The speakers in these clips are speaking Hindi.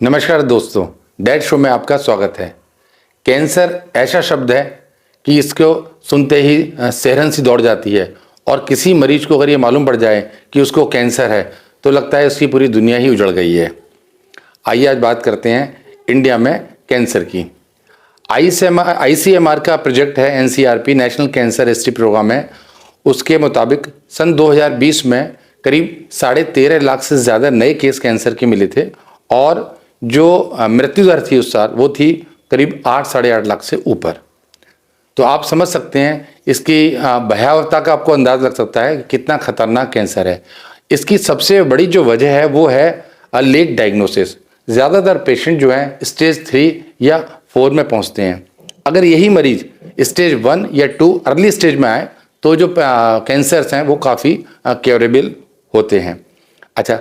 नमस्कार दोस्तों, डैड शो में आपका स्वागत है। कैंसर ऐसा शब्द है कि इसको सुनते ही सिरहन सी दौड़ जाती है और किसी मरीज को अगर ये मालूम पड़ जाए कि उसको कैंसर है तो लगता है उसकी पूरी दुनिया ही उजड़ गई है। आइए आज बात करते हैं इंडिया में कैंसर की। ICMR का प्रोजेक्ट है, NCRP national cancer history programme है। उसके मुताबिक सन 2020 में करीब 13.5 लाख से ज़्यादा नए केस कैंसर के मिले थे और जो मृत्यु दर थी उस साल वो थी करीब 8-8.5 लाख से ऊपर। तो आप समझ सकते हैं इसकी भयावहता का आपको अंदाज लग सकता है कि कितना खतरनाक कैंसर है। इसकी सबसे बड़ी जो वजह है वो है लेट डायग्नोसिस। ज़्यादातर पेशेंट जो हैं स्टेज 3 या 4 में पहुंचते हैं। अगर यही मरीज स्टेज 1 या 2 अर्ली स्टेज में आए तो जो कैंसर्स हैं वो काफ़ी क्योरेबल होते हैं। अच्छा,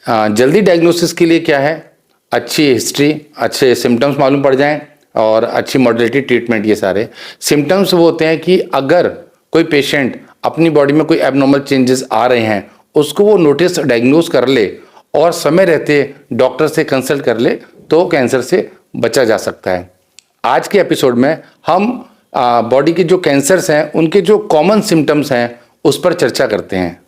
जल्दी डायग्नोसिस के लिए क्या है? अच्छी हिस्ट्री, अच्छे सिम्टम्स मालूम पड़ जाएं और अच्छी मॉडलिटी ट्रीटमेंट। ये सारे सिम्टम्स वो होते हैं कि अगर कोई पेशेंट अपनी बॉडी में कोई एबनॉर्मल चेंजेस आ रहे हैं उसको वो नोटिस डायग्नोज कर ले और समय रहते डॉक्टर से कंसल्ट कर ले तो कैंसर से बचा जा सकता है। आज के एपिसोड में हम बॉडी के जो कैंसर्स हैं उनके जो कॉमन सिम्टम्स हैं उस पर चर्चा करते हैं।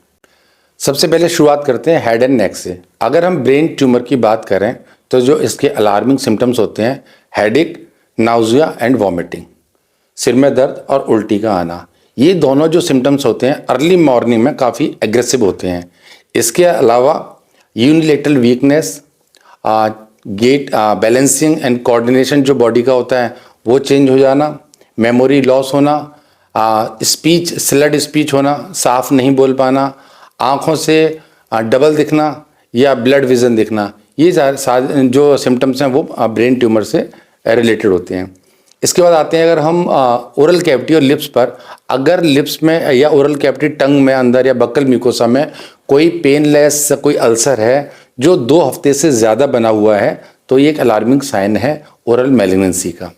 सबसे पहले शुरुआत करते हैं हेड एंड नेक से। अगर हम ब्रेन ट्यूमर की बात करें तो जो इसके अलार्मिंग सिम्टम्स होते हैं हेडेक, नाउजिया एंड वॉमिटिंग, सिर में दर्द और उल्टी का आना। ये दोनों जो सिम्टम्स होते हैं अर्ली मॉर्निंग में काफ़ी एग्रेसिव होते हैं। इसके अलावा unilateral weakness, gait balancing and coordination जो बॉडी का होता है वो चेंज हो जाना, मेमोरी लॉस होना, स्पीच स्लर्ड स्पीच होना, साफ नहीं बोल पाना, आँखों से डबल दिखना या ब्लड विजन दिखना। ये जो सिम्टम्स हैं वो ब्रेन ट्यूमर से रिलेटेड होते हैं। इसके बाद आते हैं अगर हम ओरल कैविटी और लिप्स पर। अगर लिप्स में या ओरल कैविटी टंग में अंदर या बक्कल म्यूकोसा में कोई पेनलेस कोई अल्सर है जो 2 हफ्ते से ज़्यादा बना हुआ है तो ये एक अलार्मिंग साइन है ओरल मैलिग्नेंसी का।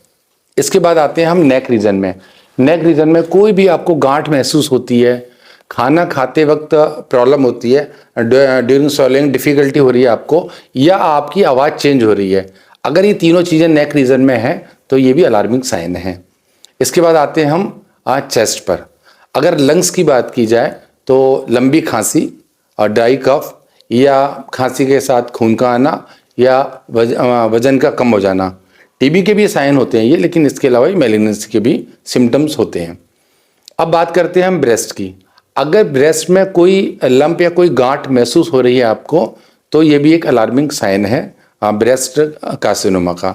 इसके बाद आते हैं हम नेक रीजन में। नेक रीजन में कोई भी आपको गांठ महसूस होती है, खाना खाते वक्त प्रॉब्लम होती है, ड्यूरिंग स्वॉलोइंग डिफ़िकल्टी हो रही है आपको, या आपकी आवाज़ चेंज हो रही है, अगर ये तीनों चीज़ें नेक रीजन में हैं तो ये भी अलार्मिंग साइन है। इसके बाद आते हैं हम चेस्ट पर। अगर लंग्स की बात की जाए तो लंबी खांसी और ड्राई कफ या खांसी के साथ खून का आना या वजन का कम हो जाना। टीबी के भी साइन होते हैं ये, लेकिन इसके अलावा मैलिग्नेंसी के भी सिम्टम्स होते हैं। अब बात करते हैं हम ब्रेस्ट की। अगर ब्रेस्ट में कोई लंप या कोई गांठ महसूस हो रही है आपको तो ये भी एक अलार्मिंग साइन है ब्रेस्ट कार्सिनोमा का।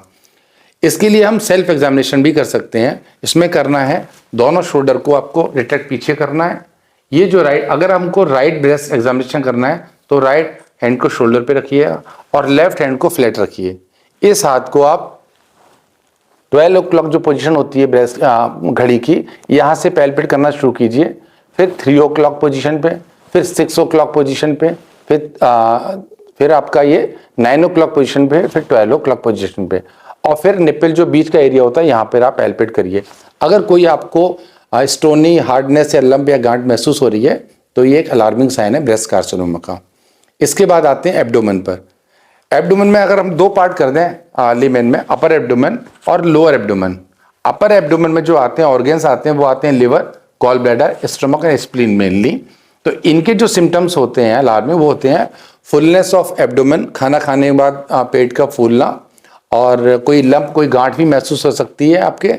इसके लिए हम सेल्फ एग्जामिनेशन भी कर सकते हैं। इसमें करना है दोनों शोल्डर को आपको रिट्रैक्ट पीछे करना है। ये जो अगर हमको राइट ब्रेस्ट एग्जामिनेशन करना है तो राइट हैंड को शोल्डर पे रखिए और लेफ्ट हैंड को फ्लैट रखिए। इस हाथ को आप 12 o'clock जो पोजीशन होती है ब्रेस्ट घड़ी की, यहाँ से पैल्पेट करना शुरू कीजिए। फिर 3 o'clock पोजीशन पे, फिर 6 o'clock पोजीशन पे, फिर आपका ये 9 o'clock पोजीशन पे, फिर 12 o'clock पोजीशन पे, और फिर निप्पल जो बीच का एरिया होता है यहाँ पर आप पैल्पेट करिए। अगर कोई आपको स्टोनी हार्डनेस या लंप या गांठ महसूस हो रही है तो ये एक अलार्मिंग साइन है ब्रेस्ट कार्सिनोमा का। इसके बाद आते हैं एब्डोमेन पर। एब्डोमेन में अगर हम 2 पार्ट कर दें लिमेन में, अपर एब्डोमेन और लोअर एब्डोमेन। अपर एब्डोमेन में जो आते हैं ऑर्गन्स आते हैं वो आते हैं liver, gall bladder, stomach and spleen mainly. तो इनके जो सिम्टम्स होते हैं अलार्मिंग वो होते हैं फुलनेस ऑफ एब्डोमेन, खाना खाने के बाद पेट का फूलना, और कोई लंप कोई गांठ भी महसूस हो सकती है आपके।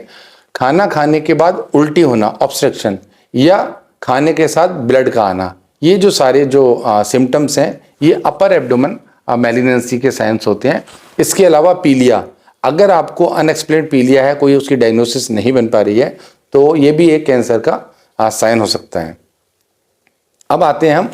खाना खाने के बाद उल्टी होना, ऑब्स्ट्रक्शन, या खाने के साथ ब्लड का आना। ये जो सारे जो सिम्टम्स हैं ये अपर एब्डोमेन मैलिग्नेंसी के साइंस होते हैं। इसके अलावा पीलिया, अगर आपको अनएक्सप्लेन्ड पीलिया है, कोई उसकी डायग्नोसिस नहीं बन पा रही है तो ये भी एक कैंसर का साइन हो सकता है। अब आते हैं हम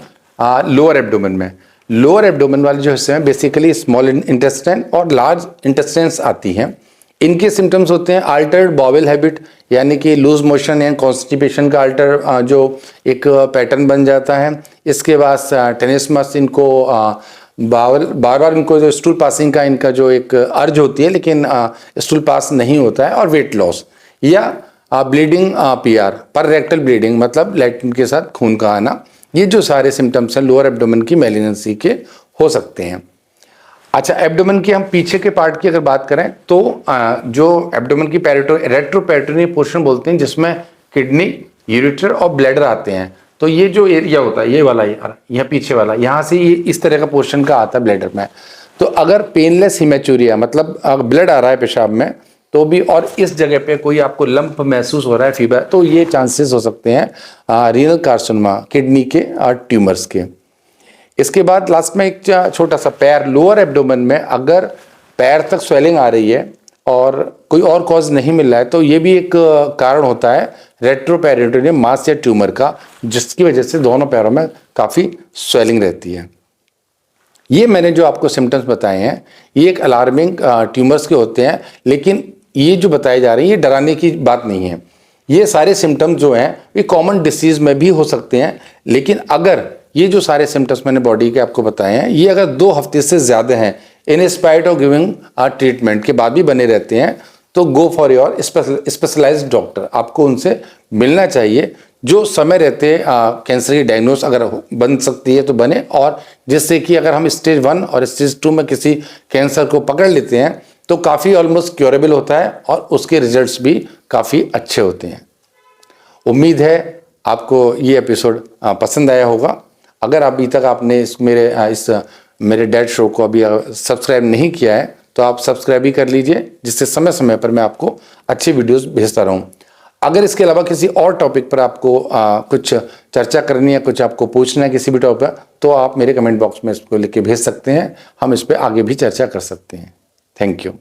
लोअर एब्डोमेन में। लोअर एब्डोमेन वाले जो हिस्से हैं बेसिकली स्मॉल इंटेस्टाइन और लार्ज इंटेस्टाइन्स आती हैं। इनके सिम्टम्स होते हैं अल्टर्ड बाउल हैबिट, यानी कि लूज मोशन या कॉन्स्टिपेशन का अल्टर जो एक पैटर्न बन जाता है। इसके बाद टेनिसमस, इनको बार बार इनको जो स्टूल पासिंग का इनका जो एक अर्ज होती है लेकिन स्टूल पास नहीं होता है, और वेट लॉस या ब्लीडिंग PR, पर रेक्टल ब्लीडिंग मतलब लैट्रिन के साथ खून का आना। ये जो सारे सिम्टम्स हैं लोअर एब्डोमेन की मैलिग्नेंसी के हो सकते हैं। अच्छा, एब्डोमेन की हम पीछे के पार्ट की अगर बात करें तो जो एब्डोमेन की रेट्रोपेरिटोनियल पोर्शन बोलते हैं, जिसमें किडनी, यूरेटर और ब्लैडर आते हैं। तो ये जो एरिया होता है, ये वाला यह पीछे वाला, यहाँ से ये इस तरह का पोर्शन का आता है ब्लैडर में। तो अगर पेनलेस हिमेचूरिया मतलब ब्लड आ रहा है पेशाब में तो भी, और इस जगह पे कोई आपको लंप महसूस हो रहा है, फीवर, तो ये चांसेस हो सकते हैं रीनल कार्सिनोमा, किडनी के ट्यूमर्स के। इसके बाद लास्ट में एक छोटा सा पैर, लोअर एब्डोमेन में अगर पैर तक स्वेलिंग आ रही है और कोई और कॉज नहीं मिल रहा है, तो ये भी एक कारण होता है रेट्रोपेरिटोनियल मास या ट्यूमर का, जिसकी वजह से दोनों पैरों में काफ़ी स्वेलिंग रहती है। ये मैंने जो आपको सिम्टम्स बताए हैं, ये एक अलार्मिंग ट्यूमर्स के होते हैं, लेकिन ये जो बताए जा रहे हैं ये डराने की बात नहीं है। ये सारे सिम्टम्स जो हैं ये कॉमन डिसीज में भी हो सकते हैं, लेकिन अगर ये जो सारे सिम्टम्स मैंने बॉडी के आपको बताए हैं, ये अगर 2 हफ्ते से ज़्यादा हैं, in spite of giving treatment के बाद भी बने रहते हैं, तो go for your specialised doctor, आपको उनसे मिलना चाहिए। जो समय रहते कैंसर की डायग्नोस अगर बन सकती है तो बने, और जिससे कि अगर हम स्टेज 1 और स्टेज 2 में किसी कैंसर को पकड़ लेते हैं तो काफ़ी ऑलमोस्ट क्योरेबल होता है और उसके रिजल्ट्स भी काफ़ी अच्छे होते हैं। उम्मीद है आपको ये एपिसोड पसंद आया होगा। अगर अभी तक आपने मेरे डैड शो को अभी सब्सक्राइब नहीं किया है तो आप सब्सक्राइब भी कर लीजिए, जिससे समय समय पर मैं आपको अच्छी वीडियोस भेजता रहूं। अगर इसके अलावा किसी और टॉपिक पर आपको कुछ चर्चा करनी है, कुछ आपको पूछना है किसी भी टॉपिक पर, तो आप मेरे कमेंट बॉक्स में इसको लिख के भेज सकते हैं, हम इस पर आगे भी चर्चा कर सकते हैं। Thank you.